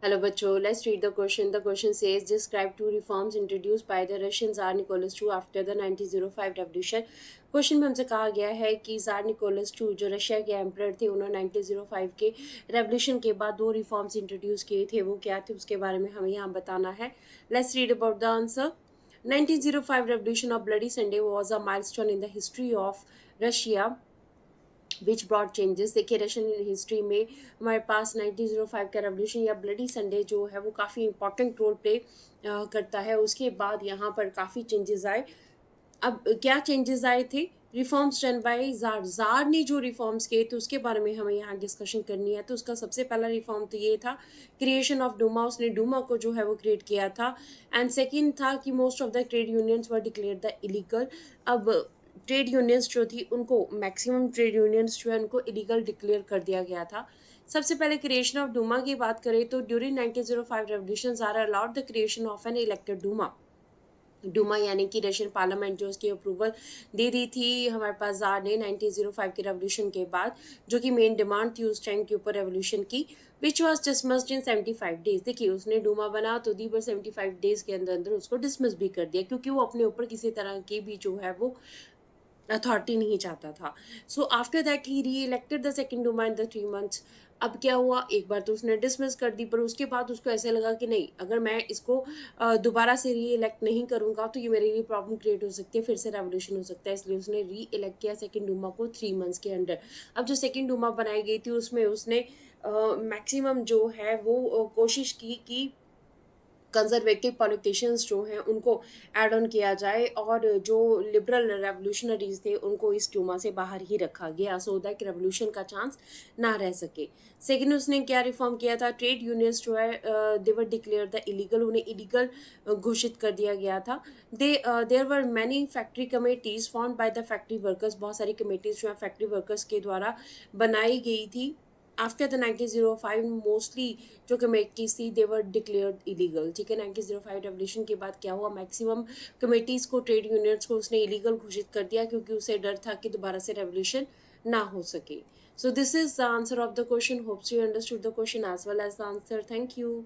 Hello, Bacho. Let's read the question. The question says, describe two reforms introduced by the Russian Tsar Nicholas II after the 1905 revolution. Question में हमसे कहा गया है कि jar Nicholas to जो Russia के emperor थे उन्होंने 1905 के रेवोल्यूशन के बाद दो रिफॉर्म्स इंट्रोड्यूस किए थे, वो क्या थे उसके बारे में हमें यहाँ बताना है. Let's read about the answer. 1905 revolution of bloody sunday was a milestone in the history of Russia which broad changes. देखिए रशियन हिस्ट्री में हमारे पास 1905 का रेवोल्यूशन या ब्लडी संडे जो है वो काफ़ी इंपॉर्टेंट रोल प्ले करता है. उसके बाद यहाँ पर काफ़ी चेंजेस आए. अब क्या चेंजेस आए थे? Reforms done by jar. Jar ने जो रिफॉर्म्स किए थे उसके बारे में हमें यहाँ डिस्कशन करनी है. तो उसका सबसे पहला रिफॉर्म तो ये था क्रिएशन ऑफ डूमा. उसने डूमा को जो है वो क्रिएट किया था. एंड सेकेंड था कि most of the trade unions were declared the illegal. अब ट्रेड यूनियंस जो थी उनको मैक्सिमम ट्रेड यूनियंस जो है उनको इलीगल डिक्लेयर कर दिया गया था. सबसे पहले क्रिएशन ऑफ डूमा की बात करें तो during 1905 revolution czar allowed the creation of an elected Duma. Duma यानी कि रशियन पार्लियामेंट जो उसकी अप्रूवल दे दी थी हमारे पास जार ने 1905 के रेवोल्यूशन के बाद, जो कि मेन डिमांड थी उस टाइम के ऊपर रेवोल्यूशन की, which was dismissed in 75 days. देखिए उसने डूमा बना तो दी, पर 75 डेज के अंदर अंदर उसको डिसमिस भी कर दिया क्योंकि वो अपने ऊपर किसी तरह की भी जो है वो अथॉरिटी नहीं चाहता था. सो आफ्टर दैट ही री elected the second Duma in the 3 months. अब क्या हुआ, एक बार तो उसने डिसमिस कर दी, पर उसके बाद उसको ऐसे लगा कि नहीं, अगर मैं इसको दोबारा से री इलेक्ट नहीं करूँगा तो ये मेरे लिए प्रॉब्लम क्रिएट हो सकती है, फिर से रेवोल्यूशन हो सकता है. इसलिए उसने री इलेक्ट किया सेकेंड डूमा को 3 months के अंडर. अब जो सेकेंड डूमा बनाई गई थी उसमें उसने मैक्सिमम जो है वो कोशिश की कि कंजर्वेटिव पॉलिटिशियंस जो हैं उनको ऐड ऑन किया जाए और जो लिबरल रेवोल्यूशनरीज थे उनको इस डूमा से बाहर ही रखा गया सो दैट रेवोल्यूशन का चांस ना रह सके. सेकेंड उसने क्या रिफॉर्म किया था, ट्रेड यूनियंस जो है they were declared the illegal. उन्हें इलीगल घोषित कर दिया गया था. There were many factory committees form by the factory workers. बहुत सारी कमेटीज जो है फैक्ट्री वर्कर्स के द्वारा बनाई गई थी. आफ्टर द 1905 मोस्टली जो कमेटीज थी दे वर डिक्लेयर्ड इलीगल. ठीक है, 1905 रेवोल्यूशन के बाद क्या हुआ, मैक्सिमम कमेटीज को, ट्रेड यूनियंस को उसने इलीगल घोषित कर दिया क्योंकि उसे डर था कि दोबारा से रेवोल्यूशन ना हो सके. So this is the answer of the question. Hopes you understood the question as well as the answer. Thank you.